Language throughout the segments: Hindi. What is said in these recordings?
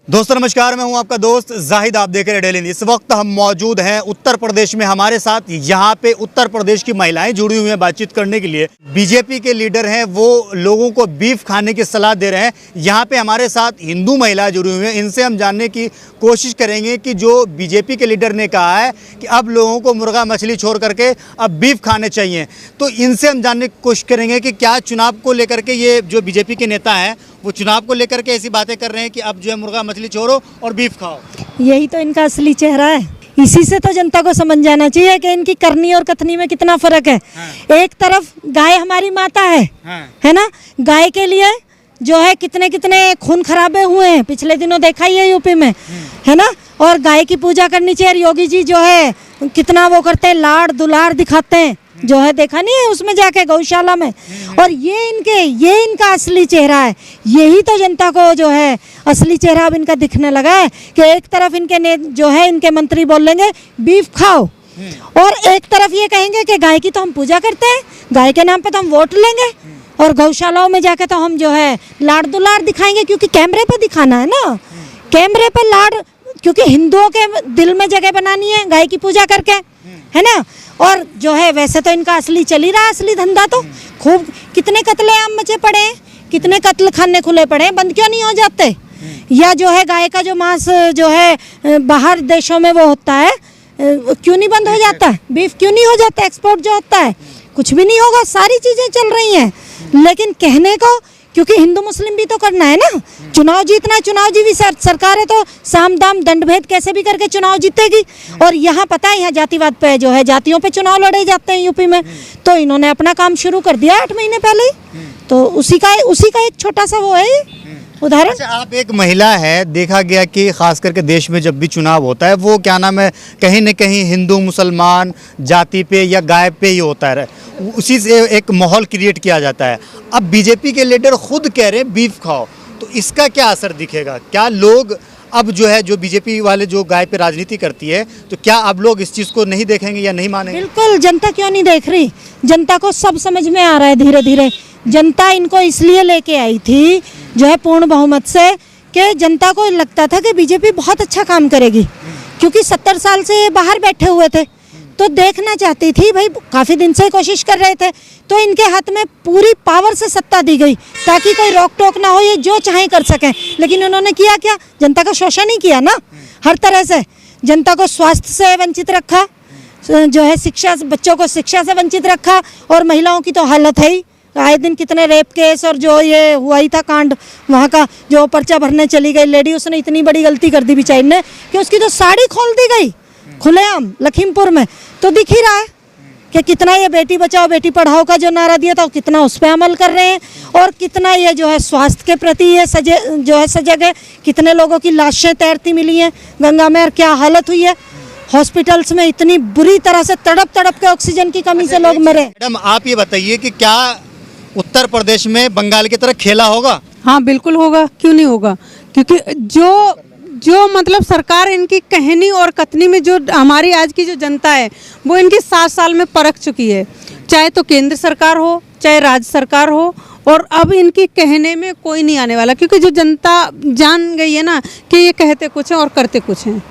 दोस्तों नमस्कार, मैं हूं आपका दोस्त जाहिद। आप देख रहे हैं डेली न्यूज़। इस वक्त हम मौजूद हैं उत्तर प्रदेश में। हमारे साथ यहां पे उत्तर प्रदेश की महिलाएं जुड़ी हुई हैं बातचीत करने के लिए। बीजेपी के लीडर हैं, वो लोगों को बीफ खाने की सलाह दे रहे हैं। यहां पे हमारे साथ हिंदू महिलाएं जुड़ी हुई हैं। इनसे हम जानने की कोशिश करेंगे कि जो बीजेपी के लीडर ने कहा है कि अब लोगों को मुर्गा मछली छोड़ करके अब बीफ खाने चाहिए, तो इनसे हम जानने की कोशिश करेंगे कि क्या चुनाव को लेकर के ये जो बीजेपी के नेता हैं वो चुनाव को लेकर के ऐसी बातें कर रहे हैं कि अब जो है मुर्गा मछली छोड़ो और बीफ खाओ। यही तो इनका असली चेहरा है। इसी से तो जनता को समझ जाना चाहिए कि इनकी करनी और कथनी में कितना फर्क है। हाँ। एक तरफ गाय हमारी माता है। हाँ। है ना। गाय के लिए जो है कितने कितने खून खराबे हुए हैं, पिछले दिनों देखा ही है यूपी में। है ना। और गाय की पूजा करनी चाहिए। योगी जी जो है कितना वो करते हैं, लाड़ दुलार दिखाते हैं, जो है देखा नहीं है उसमें जाके गौशाला में। और ये इनका असली चेहरा है। यही तो जनता को जो है असली चेहरा अब इनका दिखने लगा है कि एक तरफ इनके जो है इनके मंत्री बोल लेंगे बीफ खाओ, और एक तरफ ये कहेंगे कि गाय की तो हम पूजा करते हैं, गाय के नाम पे तो हम वोट लेंगे, और गौशालाओं में जाके तो हम जो है लाड़ दुलार दिखाएंगे, क्योंकि कैमरे पे दिखाना है ना। कैमरे पे लाड़, क्योंकि हिंदुओं के दिल में जगह बनानी है गाय की पूजा करके, है ना। और जो है वैसे तो इनका असली चल ही रहा है, असली धंधा तो खूब। कितने कत्लेआम मचे पड़े हैं, कितने कत्ल खाने खुले पड़े हैं, बंद क्यों नहीं हो जाते? या जो है गाय का जो मांस जो है बाहर देशों में वो होता है, क्यों नहीं बंद हो जाता? बीफ क्यों नहीं हो जाता? एक्सपोर्ट जो होता है कुछ भी नहीं होगा, सारी चीजें चल रही हैं। लेकिन कहने को, क्योंकि हिंदू मुस्लिम भी तो करना है ना। चुनाव जीतना, चुनाव जीवी सरकार है तो साम दाम दंड भेद कैसे भी करके चुनाव जीतेगी। और यहाँ पता है, यहाँ जातिवाद पे जो है जातियों पे चुनाव लड़े जाते हैं यूपी में। तो इन्होंने अपना काम शुरू कर दिया 8 महीने पहले ही। तो उसी का एक छोटा सा वो है उदाहरण। अच्छा, आप एक महिला है, देखा गया कि खास करके देश में जब भी चुनाव होता है वो क्या नाम है, कहीं न कहीं हिंदू मुसलमान जाति पे या गाय पे ही होता है, उसी से एक माहौल क्रिएट किया जाता है। अब बीजेपी के लीडर खुद कह रहे हैं बीफ खाओ, तो इसका क्या असर दिखेगा? क्या लोग अब जो है, जो बीजेपी वाले जो गाय पे राजनीति करती है, तो क्या अब लोग इस चीज़ को नहीं देखेंगे या नहीं मानेंगे? बिल्कुल। जनता क्यों नहीं देख रही? जनता को सब समझ में आ रहा है धीरे धीरे। जनता इनको इसलिए लेके आई थी जो है पूर्ण बहुमत से, कि जनता को लगता था कि बीजेपी बहुत अच्छा काम करेगी, क्योंकि 70 साल से ये बाहर बैठे हुए थे, तो देखना चाहती थी भाई, काफ़ी दिन से कोशिश कर रहे थे, तो इनके हाथ में पूरी पावर से सत्ता दी गई ताकि कोई रोक टोक ना हो, ये जो चाहे कर सकें। लेकिन उन्होंने किया क्या? जनता का शोषण ही किया ना, हर तरह से। जनता को स्वास्थ्य से वंचित रखा, जो है शिक्षा, बच्चों को शिक्षा से वंचित रखा, और महिलाओं की तो हालत है ही। आए दिन कितने रेप केस, और जो ये हुआ ही था कांड वहाँ का, जो पर्चा भरने चली गई लेडी, उसने इतनी बड़ी गलती कर दी बेचारी ने कि उसकी तो साड़ी खोल दी गई खुलेआम लखीमपुर में। तो दिख ही रहा है कि कितना ये बेटी बचाओ बेटी पढ़ाओ का जो नारा दिया था कितना उस पर अमल कर रहे हैं, और कितना ये जो है स्वास्थ्य के प्रति ये सजग है। कितने लोगों की लाशें तैरती मिली हैं गंगा में, और क्या हालत हुई है हॉस्पिटल्स में, इतनी बुरी तरह से तड़प तड़प के ऑक्सीजन की कमी से लोग मरे। मैडम, आप ये बताइए कि क्या उत्तर प्रदेश में बंगाल की तरह खेला होगा? हाँ बिल्कुल होगा, क्यों नहीं होगा। क्योंकि जो मतलब सरकार इनकी कहनी और कथनी में, जो हमारी आज की जो जनता है वो इनकी 7 साल में परख चुकी है, चाहे तो केंद्र सरकार हो चाहे राज्य सरकार हो। और अब इनकी कहने में कोई नहीं आने वाला, क्योंकि जो जनता जान गई है ना कि ये कहते कुछ हैं और करते कुछ हैं।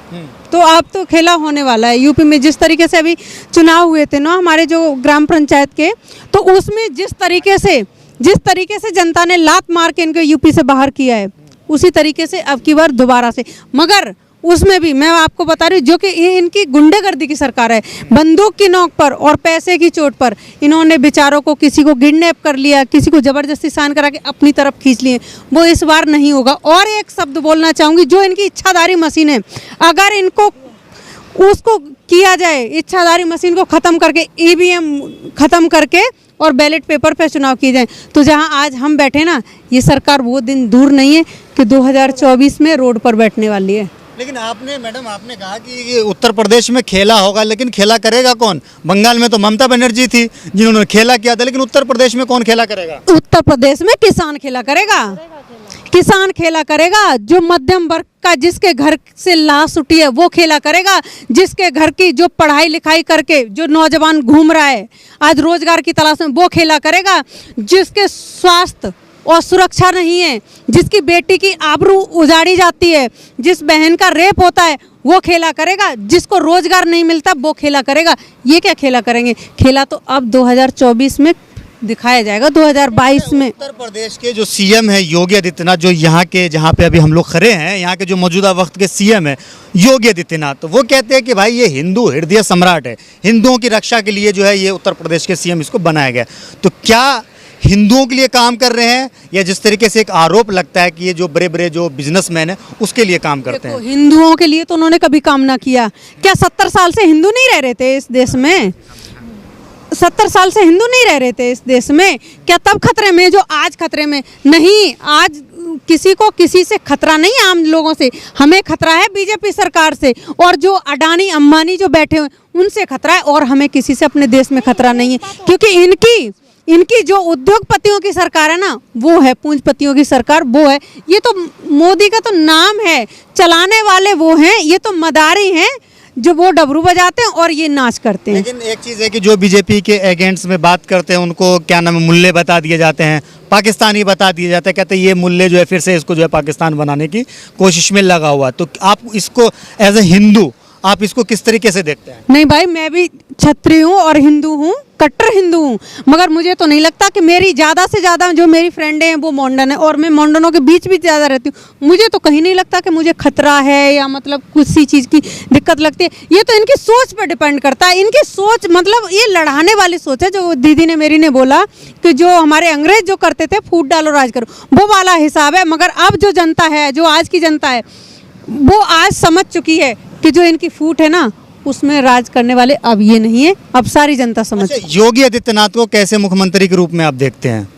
तो अब तो खेला होने वाला है यूपी में। जिस तरीके से अभी चुनाव हुए थे ना हमारे जो ग्राम पंचायत के, तो उसमें जिस तरीके से जनता ने लात मार के इनको यूपी से बाहर किया है, उसी तरीके से अब की बार दोबारा से। मगर उसमें भी मैं आपको बता रही हूँ, जो कि इनकी गुंडागर्दी की सरकार है, बंदूक की नोक पर और पैसे की चोट पर इन्होंने बेचारों को, किसी को किडनैप कर लिया, किसी को ज़बरदस्ती साइन करा के अपनी तरफ खींच लिए। वो इस बार नहीं होगा। और एक शब्द बोलना चाहूँगी, जो इनकी इच्छाधारी मशीन है, अगर इनको उसको किया जाए, इच्छाधारी मशीन को ख़त्म करके, EVM ख़त्म करके और बैलेट पेपर पे चुनाव किए जाएं, तो जहां आज हम बैठे ना, ये सरकार वो दिन दूर नहीं है कि 2024 में रोड पर बैठने वाली है। लेकिन मैडम आपने कहा कि उत्तर प्रदेश में खेला होगा, लेकिन खेला करेगा कौन? बंगाल में तो ममता बनर्जी थी जिन्होंने खेला किया था, लेकिन उत्तर प्रदेश में कौन खेला करेगा? उत्तर प्रदेश में किसान खेला करेगा। किसान खेला करेगा, जो मध्यम वर्ग का, जिसके घर से लाश उठी है वो खेला करेगा, जिसके घर की जो पढ़ाई लिखाई करके जो नौजवान घूम रहा है आज रोजगार की तलाश में, वो खेला करेगा, जिसके स्वास्थ्य और सुरक्षा नहीं है, जिसकी बेटी की आबरू उजाड़ी जाती है, जिस बहन का रेप होता है वो खेला करेगा, जिसको रोजगार नहीं मिलता वो खेला करेगा। ये क्या खेला करेंगे? खेला तो अब 2024 में दिखाया जाएगा, 2022 में। उत्तर प्रदेश के जो सीएम है योगी आदित्यनाथ, जो यहाँ के जहाँ पे अभी हम लोग खड़े हैं, यहाँ के जो मौजूदा वक्त के सीएम है योगी आदित्यनाथ, तो वो कहते हैं कि भाई ये हिंदू हृदय सम्राट है, हिंदुओं की रक्षा के लिए जो है ये उत्तर प्रदेश के सीएम इसको बनाया गया। तो क्या हिंदुओं के लिए काम कर रहे हैं, या जिस तरीके से एक आरोप लगता है कि ये जो बड़े बड़े जो बिजनेसमैन है उसके लिए काम करते हैं? हिंदुओं के लिए तो उन्होंने कभी काम ना किया। क्या 70 साल से हिंदू नहीं रह रहे थे इस देश में? 70 साल से हिंदू नहीं रह रहे थे इस देश में? क्या तब खतरे में जो आज खतरे में नहीं? आज किसी को किसी से खतरा नहीं, आम लोगों से हमें खतरा है बीजेपी सरकार से, और जो अडानी अंबानी जो बैठे हुए उनसे खतरा है, और हमें किसी से अपने देश में खतरा नहीं है। क्योंकि इनकी जो उद्योगपतियों की सरकार है ना, वो है पूंजीपतियों की सरकार, वो है। ये तो मोदी का तो नाम है, चलाने वाले वो हैं, ये तो मदारी हैं जो वो डबरू बजाते हैं और ये नाच करते हैं। लेकिन एक चीज़ है कि जो बीजेपी के एजेंट्स में बात करते हैं उनको क्या नाम है, मूल्य बता दिए जाते हैं, पाकिस्तानी बता दिए जाते हैं, कहते हैं ये मूल्य जो है फिर से इसको जो है पाकिस्तान बनाने की कोशिश में लगा हुआ। तो आप इसको एज ए हिंदू आप इसको किस तरीके से देखते हैं? नहीं भाई, मैं भी क्षत्रिय हूँ और हिंदू हूँ, कट्टर हिंदू हूँ, मगर मुझे तो नहीं लगता कि मेरी ज़्यादा से ज़्यादा जो मेरी फ्रेंडें हैं वो मॉडर्न है, और मैं मॉडर्नों के बीच भी ज़्यादा रहती हूँ। मुझे तो कहीं नहीं लगता कि मुझे खतरा है या मतलब किसी चीज़ की दिक्कत लगती है। ये तो इनकी सोच पर डिपेंड करता है। इनकी सोच मतलब ये लड़ाने वाली सोच है। जो दीदी ने मेरी ने बोला कि जो हमारे अंग्रेज जो करते थे फूट डालो राज करो, वो वाला हिसाब है। मगर अब जो जनता है, जो आज की जनता है, वो आज समझ चुकी है कि जो इनकी फूट है ना उसमें राज करने वाले अब ये नहीं है, अब सारी जनता समझ। अच्छा, योगी आदित्यनाथ को कैसे मुख्यमंत्री के रूप में आप देखते हैं?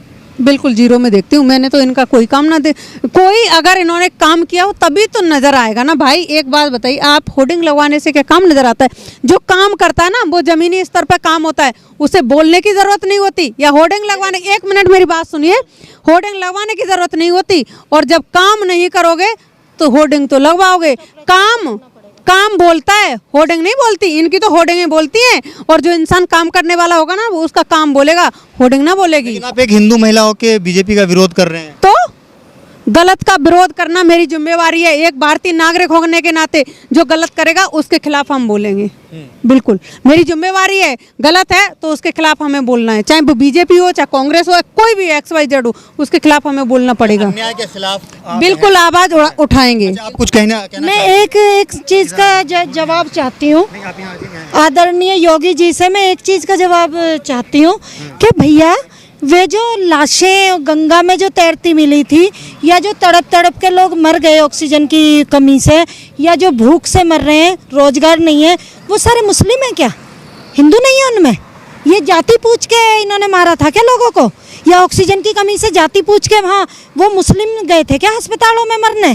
बिल्कुल जीरो में देखती हूँ। मैंने तो इनका कोई काम ना कोई अगर इन्होंने काम किया हो तभी तो नजर आएगा ना भाई। एक बात बताइए, आप होर्डिंग लगवाने से क्या काम नजर आता है? जो काम करता है ना वो जमीनी स्तर पर काम होता है, उसे बोलने की जरूरत नहीं होती, या होर्डिंग लगवाने, एक मिनट मेरी बात सुनिए, होर्डिंग लगवाने की जरूरत नहीं होती। और जब काम नहीं करोगे तो होर्डिंग तो लगवाओगे। काम बोलता है, होर्डिंग नहीं बोलती। इनकी तो होर्डिंगें बोलती हैं, और जो इंसान काम करने वाला होगा ना वो उसका काम बोलेगा, होर्डिंग ना बोलेगी। लेकिन आप एक हिंदू महिला होकर बीजेपी का विरोध कर रहे हैं, तो गलत का विरोध करना मेरी जिम्मेवारी है। एक भारतीय नागरिक होने के नाते जो गलत करेगा उसके खिलाफ हम बोलेंगे, बिल्कुल मेरी जिम्मेवारी है। गलत है तो उसके खिलाफ हमें बोलना है, चाहे वो बीजेपी हो, चाहे कांग्रेस हो, कोई भी XYZ हो, उसके खिलाफ हमें बोलना पड़ेगा। अन्याय के खिलाफ बिल्कुल आवाज उठाएंगे। अच्छा, आप कुछ कहना मैं एक चीज का जवाब चाहती हूँ आदरणीय योगी जी से। मैं एक चीज का जवाब चाहती हूँ कि भैया वे जो लाशें गंगा में जो तैरती मिली थी, या जो तड़प तड़प के लोग मर गए ऑक्सीजन की कमी से, या जो भूख से मर रहे हैं, रोजगार नहीं है, वो सारे मुस्लिम हैं क्या? हिंदू नहीं है उनमें? ये जाति पूछ के इन्होंने मारा था क्या लोगों को? या ऑक्सीजन की कमी से जाति पूछ के वहाँ वो मुस्लिम गए थे क्या अस्पतालों में मरने?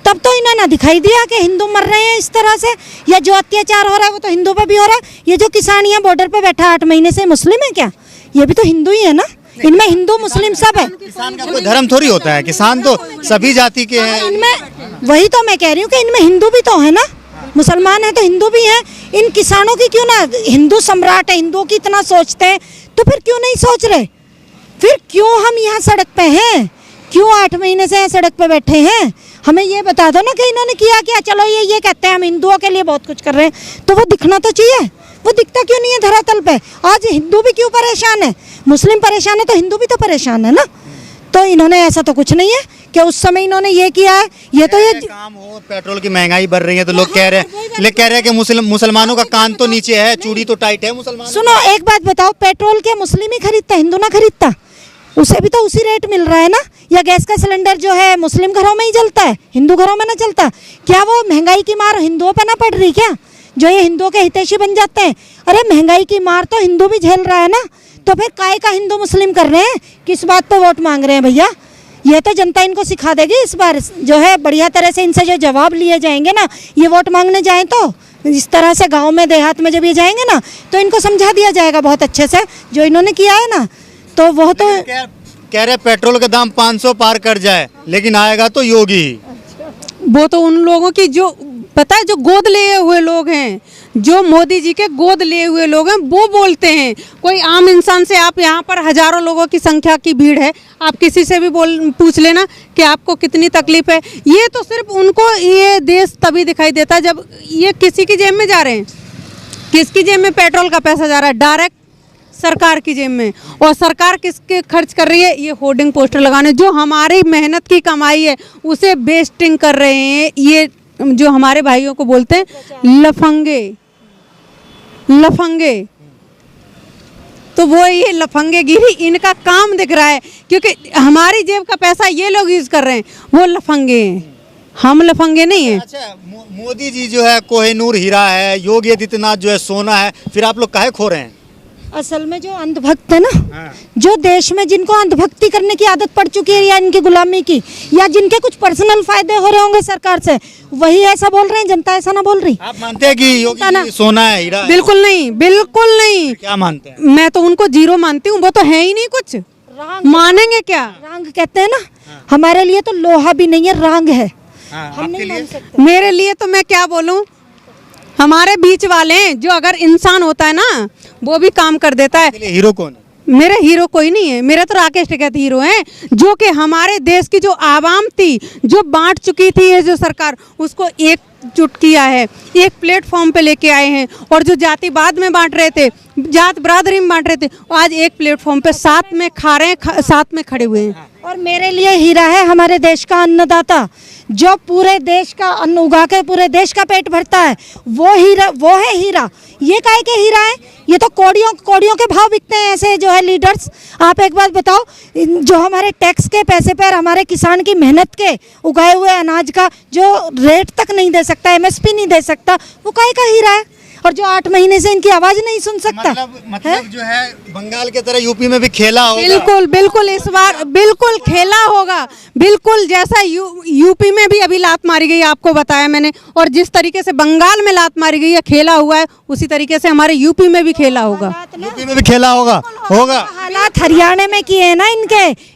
तब तो इन्होंने दिखाई दिया कि हिंदू मर रहे हैं इस तरह से, या जो अत्याचार हो रहा है वो तो हिंदू पे भी हो रहा है। ये जो किसान यहाँ बॉर्डर पे बैठा 8 महीने से, मुस्लिम है क्या? ये भी तो हिंदू ही है ना, इनमें हिंदू मुस्लिम सब है। किसान का कोई धर्म थोड़ी होता है, किसान तो सभी जाति के हैं। इनमें वही तो मैं कह रही हूँ कि इनमें हिंदू भी तो है ना, मुसलमान है तो हिंदू भी है। इन किसानों की क्यों ना, हिंदू सम्राट है, हिंदुओं की इतना सोचते हैं तो फिर क्यों नहीं सोच रहे? फिर क्यों हम यहाँ सड़क पे हैं? क्यों 8 महीने से यहाँ सड़क पे बैठे हैं? हमें ये बता दो ना कि इन्होंने किया क्या। चलो ये कहते हैं हम हिंदुओं के लिए बहुत कुछ कर रहे हैं, तो वो दिखना तो चाहिए। वो दिखता क्यों नहीं है धरातल पे? आज हिंदू भी क्यों परेशान है? मुस्लिम परेशान है तो हिंदू भी तो परेशान है ना। तो इन्होंने ऐसा तो कुछ नहीं है कि उस समय इन्होंने ये किया है। ये तो ये काम हो, पेट्रोल की महंगाई बढ़ रही है तो लोग कह रहे हैं कि मुसलमानों का कान तो नीचे है, चूड़ी तो टाइट है मुसलमान। सुनो एक बात बताओ, पेट्रोल क्या मुस्लिम ही खरीदता, हिंदू ना खरीदता? उसे भी तो उसी रेट मिल रहा है ना। या गैस का सिलेंडर जो है मुस्लिम घरों में ही जलता है, हिंदू घरों में ना चलता? क्या वो महंगाई की मार हिंदुओं पर ना पड़ रही क्या, जो ये हिंदुओं के हितैषी बन जाते हैं? अरे महंगाई की मार तो हिंदू भी झेल रहा है ना, तो फिर काय का हिंदू मुस्लिम कर रहे हैं? किस बात पे वोट मांग रहे हैं भैया? ये तो जनता इनको सिखा देगी इस बार जो है, बढ़िया तरह से इनसे जो जवाब लिए जाएंगे ना, ये वोट मांगने जाएं तो इस तरह से गांव में देहात में जब ये जाएंगे ना तो इनको समझा दिया जाएगा बहुत अच्छे से जो इन्होंने किया है ना। तो वो तो कह रहे पेट्रोल का दाम 500 पार कर जाए लेकिन आएगा तो योगी। वो तो उन लोगों की जो पता है जो गोद लिए हुए लोग हैं, जो मोदी जी के गोद लिए हुए लोग हैं, वो बोलते हैं। कोई आम इंसान से आप यहाँ पर हजारों लोगों की संख्या की भीड़ है, आप किसी से भी पूछ लेना कि आपको कितनी तकलीफ है। ये तो सिर्फ उनको ये देश तभी दिखाई देता है जब ये किसी की जेब में जा रहे हैं। किसकी जेब में पेट्रोल का पैसा जा रहा है? डायरेक्ट सरकार की जेब में। और सरकार किसके खर्च कर रही है? ये होर्डिंग पोस्टर लगाने, जो हमारी मेहनत की कमाई है उसे वेस्टिंग कर रहे हैं। ये जो हमारे भाइयों को बोलते हैं लफंगे, लफंगे, तो वो ये लफंगेगिरी इनका काम दिख रहा है, क्योंकि हमारी जेब का पैसा ये लोग यूज कर रहे हैं। वो लफंगे हैं, हम लफंगे नहीं हैं। अच्छा, मोदी जी जो है कोहिनूर हीरा है, योगी आदित्यनाथ जो है सोना है, फिर आप लोग काहे खो रहे हैं? असल में जो अंधभक्त है ना, जो देश में जिनको अंधभक्ति करने की आदत पड़ चुकी है, या इनकी गुलामी की, या जिनके कुछ पर्सनल फायदे हो रहे होंगे सरकार से, वही ऐसा बोल रहे हैं। जनता ऐसा ना बोल रही। आप मानते हैं कि योगी जी सोना है, हीरा है? बिल्कुल नहीं, बिल्कुल नहीं। क्या मानते हैं? मैं तो उनको जीरो मानती हूँ, वो तो है ही नहीं कुछ। मानेंगे क्या? रांग कहते हैं ना, हमारे लिए तो लोहा भी नहीं है, रांग है। हम नहीं मान सकते। मेरे लिए तो मैं क्या बोलूं, हमारे बीच वाले हैं, जो अगर इंसान होता है ना वो भी काम कर देता है। हीरो कौन है? मेरा हीरो कोई नहीं है, मेरा तो राकेश टिकैत हीरो हैं, जो कि हमारे देश की जो आवाम थी, जो बांट चुकी थी ये जो सरकार, उसको एकजुट किया है, एक प्लेटफॉर्म पे लेके आए हैं। और जो जातिवाद में बांट रहे थे, जात बरादरी में बांट रहे थे, आज एक प्लेटफॉर्म पे साथ में खा रहे हैं, साथ में खड़े हुए हैं। और मेरे लिए हीरा है हमारे देश का अन्नदाता, जो पूरे देश का अन्न उगा के पूरे देश का पेट भरता है। वो हीरा, वो है हीरा। ये काहे के हीरा है? ये तो कोड़ियों के भाव बिकते हैं ऐसे जो है लीडर्स। आप एक बात बताओ, जो हमारे टैक्स के पैसे पर हमारे किसान की मेहनत के उगाए हुए अनाज का जो रेट तक नहीं दे सकता, MSP नहीं दे सकता, वो काहे का हीरा है? और जो 8 महीने से इनकी आवाज नहीं सुन सकता। मतलब जो है बंगाल के तरह यूपी में भी खेला होगा। बिल्कुल बिल्कुल, इस बार बिल्कुल खेला होगा, बिल्कुल जैसा यूपी में भी अभी लात मारी गई, आपको बताया मैंने। और जिस तरीके से बंगाल में लात मारी गई है, खेला हुआ है, उसी तरीके से हमारे यूपी में भी खेला होगा। यूपी में भी खेला होगा। हालात हरियाणा में किए हैं ना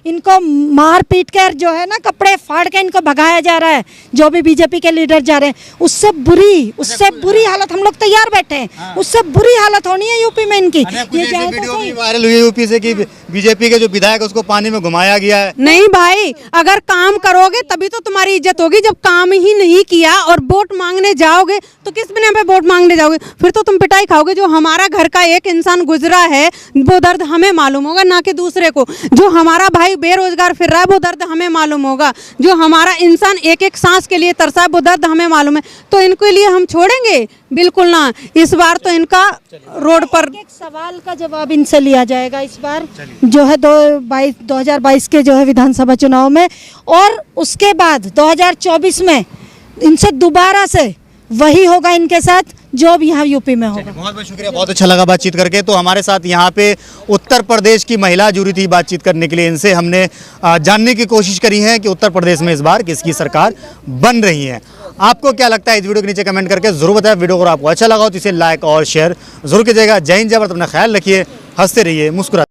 इनको मार पीट कर जो है ना, कपड़े फाड़ के इनको भगाया जा रहा है। जो भी बीजेपी के लीडर जा रहे हैं, उससे बुरी हालत, हम लोग तैयार बैठे हैं, उससे बुरी हालत होनी है यूपी में इनकी। ये वीडियो भी वायरल हुई यूपी से कि बीजेपी के जो विधायक उसको पानी में घुमाया गया है। नहीं भाई, अगर काम करोगे तभी तो तुम्हारी इज्जत होगी। जब काम ही नहीं किया और वोट मांगने जाओगे तो किस बिना पे वोट मांगने जाओगे? फिर तो तुम पिटाई खाओगे। जो हमारा घर का एक इंसान गुजरा है वो दर्द हमें मालूम होगा, ना कि दूसरे को। जो हमारा भाई बेरोजगार फिर रहा है वो दर्द हमें मालूम होगा। जो हमारा इंसान एक एक सांस के लिए तरसा है वो दर्द हमें मालूम है। तो इनके लिए हम छोड़ेंगे? बिल्कुल ना। इस बार तो इनका रोड पर एक सवाल का जवाब इनसे लिया जाएगा इस बार जो है 2022 के जो है विधानसभा चुनाव में, और उसके बाद 2024 में इनसे दोबारा से वही होगा इनके साथ जो अब यहाँ यूपी में होगा। बहुत बहुत शुक्रिया, बहुत अच्छा लगा बातचीत करके। तो हमारे साथ यहाँ पे उत्तर प्रदेश की महिला जुड़ी थी बातचीत करने के लिए। इनसे हमने जानने की कोशिश करी है कि उत्तर प्रदेश में इस बार किसकी सरकार बन रही है। आपको क्या लगता है इस वीडियो के नीचे कमेंट करके जरूर बताएं। वीडियो अगर आपको अच्छा लगा हो तो इसे लाइक और शेयर जरूर कीजिएगा। जय हिंद, जय भारत, अपना ख्याल रखिए, हंसते रहिए, मुस्कुराते